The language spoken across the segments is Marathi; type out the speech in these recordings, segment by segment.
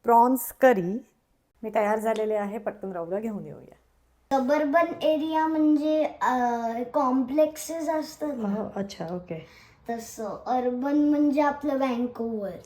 प्रॉन्स करी मी तयार झालेले आहे. पटकन राऊला घेऊन येऊया. सबर्बन एरिया म्हणजे कॉम्प्लेक्सेस असतात ना, अच्छा, ओके. तसं अर्बन म्हणजे आपलं व्हँकुव्हर.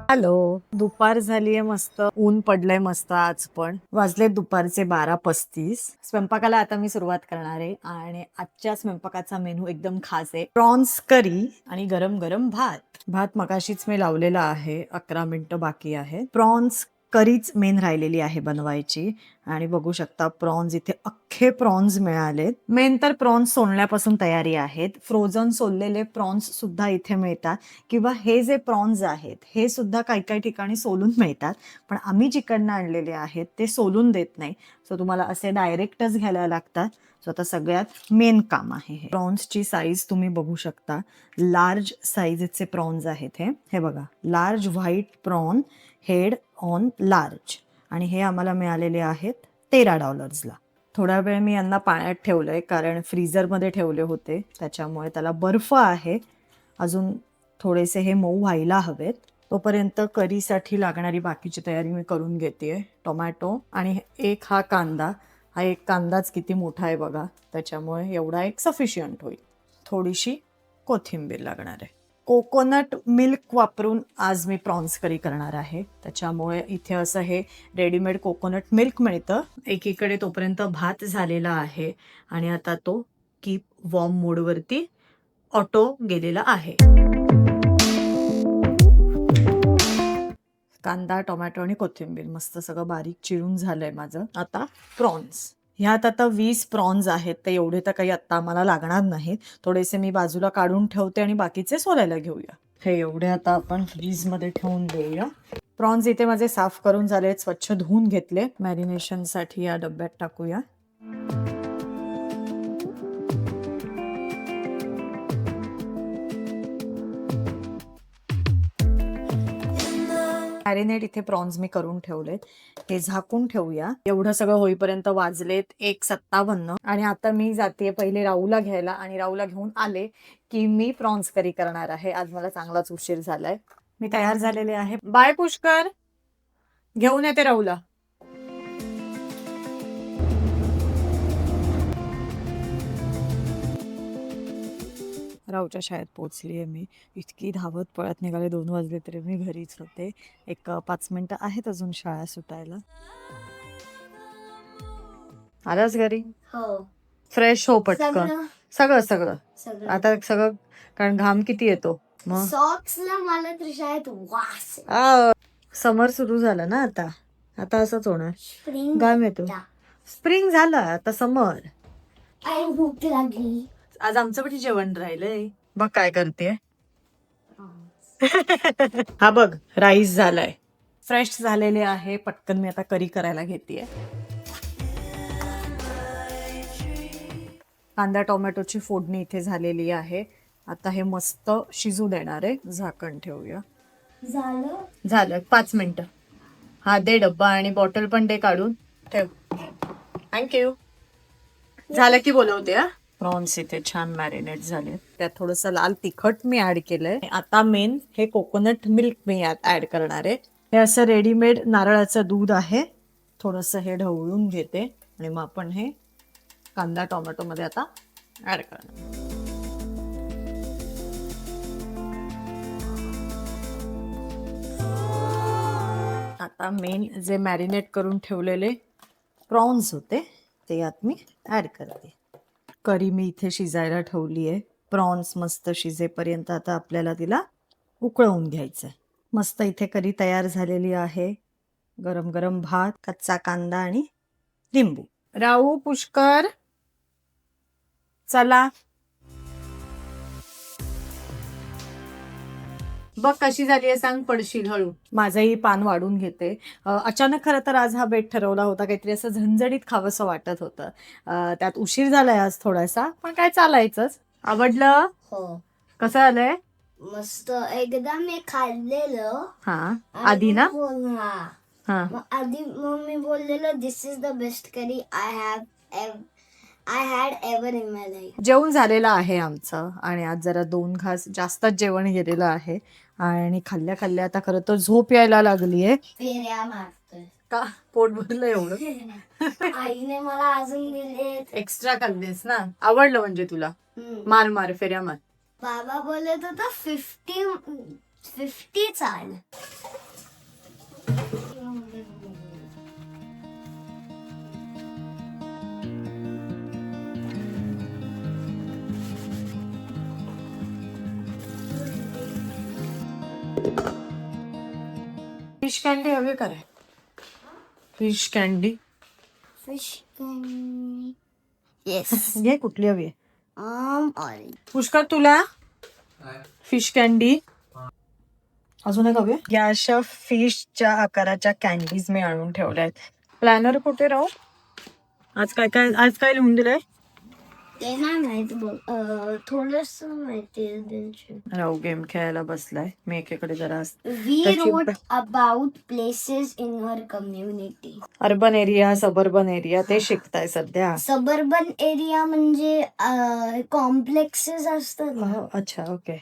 हॅलो, दुपार झालीये, मस्त ऊन पडलंय मस्त. आज पण वाजले दुपारचे 12:35. स्वयंपाकाला आता मी सुरुवात करणार आहे आणि आजच्या स्वयंपाकाचा मेनू एकदम खास आहे. प्रॉन्स करी आणि गरम गरम भात मगाशीच मी लावलेला आहे. 11 मिनिटं बाकी आहे. प्रॉन्स करीच मेन राहिलेली आहे बनवायची. आणि बघू शकता प्रॉन्स इथे अख्खे प्रॉन्स मिळालेत. मेन तर प्रॉन्स सोलण्यापासून तयारी आहेत. फ्रोझन सोललेले प्रॉन्स सुद्धा इथे मिळतात किंवा हे जे प्रॉन्स आहेत हे सुद्धा काही काही ठिकाणी सोलून मिळतात. पण आम्ही जिकडनं आणलेले आहेत ते सोलून देत नाही. सो तुम्हाला असे डायरेक्टच घ्यायला लागतात. सो आता सगळ्यात मेन काम आहे हे. प्रॉन्सची साईज तुम्ही बघू शकता. लार्ज साईजचे प्रॉन्स आहेत हे बघा. Large white prawn head on large. आणि हे आम्हाला मिळालेले आहेत $13ला. थोडा वेळ मी यांना पाण्यात ठेवलंय कारण फ्रीझरमध्ये ठेवले होते, त्याच्यामुळे त्याला बर्फ आहे. अजून थोडेसे हे मऊ व्हायला हवेत. तोपर्यंत करीसाठी लागणारी बाकीची तयारी मी करून घेते. टोमॅटो आणि हा कांदा. हा एक कांदाच किती मोठा आहे बघा, त्याच्यामुळे एवढा एक सफिशियंट होईल. थोडीशी कोथिंबीर लागणार आहे. कोकोनट मिल्क वापरून आज मी प्रॉन्स करी करणार आहे, त्याच्यामुळे इथे असं हे रेडीमेड कोकोनट मिल्क मिळतं. एकीकडे तोपर्यंत भात झालेला आहे आणि आता तो कीप वॉर्म मोडवरती ऑटो गेलेला आहे. कांदा, टोमॅटो आणि कोथिंबीर मस्त सगळं बारीक चिरून झालंय माझं. आता प्रॉन्स. ह्यात आता 20 प्रॉन्स आहेत. ते एवढे तर काही आत्ता आम्हाला लागणार नाहीत. थोडेसे मी बाजूला काढून ठेवते आणि बाकीचे सोलायला घेऊया. हे एवढे आता आपण फ्रीजमध्ये ठेवून देऊया. प्रॉन्स इथे माझे साफ करून झाले, स्वच्छ धुवून घेतले. मॅरिनेशनसाठी या डब्यात टाकूया. मॅरिनेट इथे प्रॉन्स मी करून ठेवलेत. हे झाकून ठेवूया. एवढं सगळं होईपर्यंत वाजलेत 1:57 आणि आता मी जाते पहिले राऊला घ्यायला आणि राऊला घेऊन आले की मी प्रॉन्स करी करणार आहे. आज मला चांगलाच उशीर झालाय. मी तयार झालेले आहे. बाय पुष्कर, घेऊन येते राऊला. राऊच्या शाळेत पोहोचली आहे मी. इतकी धावत पळत निघाले, 2 वाजले तरी मी घरीच होते. एक 5 मिनिटं आहेत अजून शाळा सुटायला. आलास घरी? हो, फ्रेश हो पटकन. सगळं सगळं आता सगळं, कारण घाम किती येतो मग. सॉक्सला मला तर शाळेत वास. समर सुरू झालं ना आता. आता असंच होणार. स्प्रिंग घाम येतो. स्प्रिंग झाला, आता समर. आई भूक लागली. आज आमचं पण जेवण राहिलंय. बघ काय करते. हा बघ, राईस झालाय. फ्रेश झालेले आहे. पटकन मी आता करी करायला घेतेय. कांदा टोमॅटोची फोडणी इथे झालेली आहे. आता हे मस्त शिजू देणार आहे. झाकण ठेवूया. झालं 5 मिनिटं. हा दे डब्बा आणि बॉटल पण दे काढून ठेव. थँक्यू. झालं की बोलवते. प्रॉन्स इथे छान मॅरिनेट झाले. त्यात थोडंसं लाल तिखट मी ऍड केलंय. आता मेन हे कोकोनट मिल्क मी यात ऍड करणार आहे. हे असं रेडीमेड नारळाचं दूध आहे. थोडंसं हे ढवळून घेते आणि मग आपण हे कांदा टोमॅटो मध्ये आता ऍड करणार. आता मेन जे मॅरिनेट करून ठेवलेले प्रॉन्स होते ते यात मी ऍड करते. करी मी इथे शिजायला ठेवली आहे. प्रॉन्स मस्त शिजेपर्यंत आता आपल्याला तिला उकळवून घ्यायचंय. मस्त इथे करी तयार झालेली आहे. गरम गरम भात, कच्चा कांदा आणि लिंबू. राहू, पुष्कर, चला. बघ कशी झाली आहे सांग, पडशील हळू. माझंही पान वाढून घेते. अचानक खरं तर आज हा बेट ठरवला होता. काहीतरी असं झणझणीत खावंसं वाटत होतं. त्यात उशीर झालाय आज थोडासा, पण काय चालायचंच. आवडलं? हो, कसं आलंय? मस्त. एकदा मी खाल्लेलं. हा, आधी ना? हा, आधी मम्मी बोललेलं this is the best curry I had ever in my life. जेवण झालेलं आहे आमचं आणि आज जरा 2 घास जास्तच जेवण गेलेलं आहे आणि खाल्ल्या खाल्ल्या आता खरं तर झोप यायला लागलीये. फेऱ्या मारतोय. का पोट भरलं एवढं? आईने मला अजून दिले. एक्स्ट्रा खाल्लीस ना, आवडलं म्हणजे तुला. मार मार फेऱ्या मार. बाबा बोलत होता 50 चाल. फिश कॅन्डी हवी काय? Fish candy fish yes. घे, कुठली हवी आहे? ऑरेंज. पुष्कर तुला फिश कॅन्डी अजून एक हवी आहे? या अशा फिशच्या आकाराच्या कॅन्डीज मी आणून ठेवल्या आहेत. प्लॅनर कुठे राहू? आज काय लिहून दिलंय? ते नाही माहित बघ. थोडस माहिती. राहू गेम खेळायला बसलाय. मी एकीकडे जरा we wrote about places in your community. Urban area, suburban area ते शिकताय सध्या. सबर्बन एरिया म्हणजे कॉम्प्लेक्सेस असतात ना, अच्छा, ओके.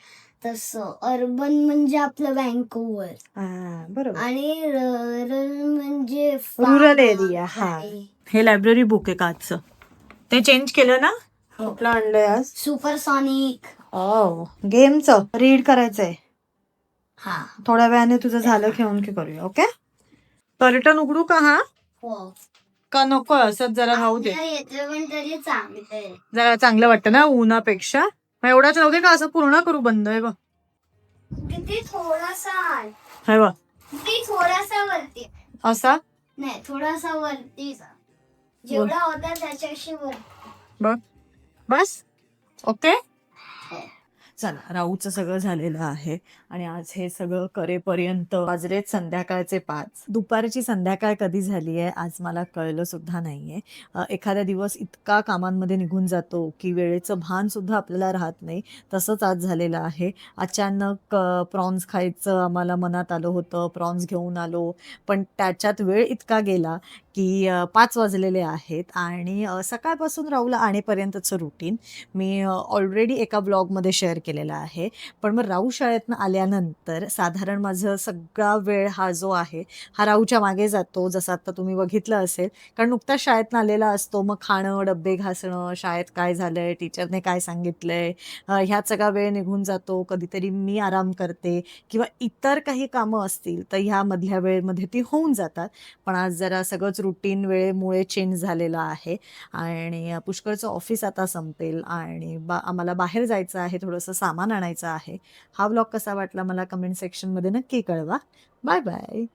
तसं. अर्बन म्हणजे आपलं व्हँकुव्हर. बरोबर. आणि म्हणजे रुरल एरिया. हा, हे लायब्ररी बुक आहे का आजचं? ते चेंज केलं ना? कुठलं आणलंय आज? सुपरसॉनिक. गेमचं रीड करायचंय. हा. थोड्या वेळाने तुझं झालं खेळून की करूया. ओके. कर्टन उघडू का? हा हो. का नको? असंच जरा राहू दे. येतं पण तरी चांगलं आहे. जरा चांगलं वाटतं ना उन्हापेक्षा. एवढाच राहू दे का? असं पूर्ण करू? बंद आहे बघ. किती थोडासा. हे बघ, किती थोडासा वरती. असा नाही, थोडासा वरती जा. जेवढा होता त्याच्याशी वर. बघ. बस. ओके. चला, राऊचं सगळं झालेलं आहे आणि आज हे सगळं करेपर्यंत वाजलेत संध्याकाळचे 5. दुपारची संध्याकाळ कधी झाली आहे आज मला कळलं सुद्धा नाहीये. एखादा दिवस इतका कामांमध्ये निघून जातो की वेळेचं भान सुद्धा आपल्याला राहत नाही. तसंच आज झालेलं आहे. अचानक प्रॉन्स खायचं आम्हाला मनात आलं होतं. प्रॉन्स घेऊन आलो, पण त्याच्यात वेळ इतका गेला की 5 वाजलेले आहेत. आणि सकाळपासून राहूला आणेपर्यंतचं रुटीन मी ऑलरेडी एका ब्लॉगमध्ये शेअर केलेला आहे. पण मग राहू शाळेतनं आल्यानंतर साधारण माझं सगळा वेळ हा जो आहे हा राहूच्या मागे जातो. जसं आता तुम्ही बघितलं असेल, कारण नुकताच शाळेतनं आलेला असतो. मग खाणं, डब्बे घासणं, शाळेत काय झालंय, टीचरने काय सांगितलंय, ह्यात सगळा वेळ निघून जातो. कधीतरी मी आराम करते किंवा इतर काही कामं असतील तर ह्या मधल्या वेळेमध्ये ती होऊन जातात. पण आज जरा सगळंच रुटीन वेळेमुळे चेंज झालेलं आहे आणि पुष्कळचं ऑफिस आता संपेल आणि आम्हाला बाहेर जायचं आहे, थोडंसं सामान आणायचं आहे. हा व्लॉग कसा वाटला मला कमेंट सेक्शनमध्ये नक्की कळवा. Bye bye.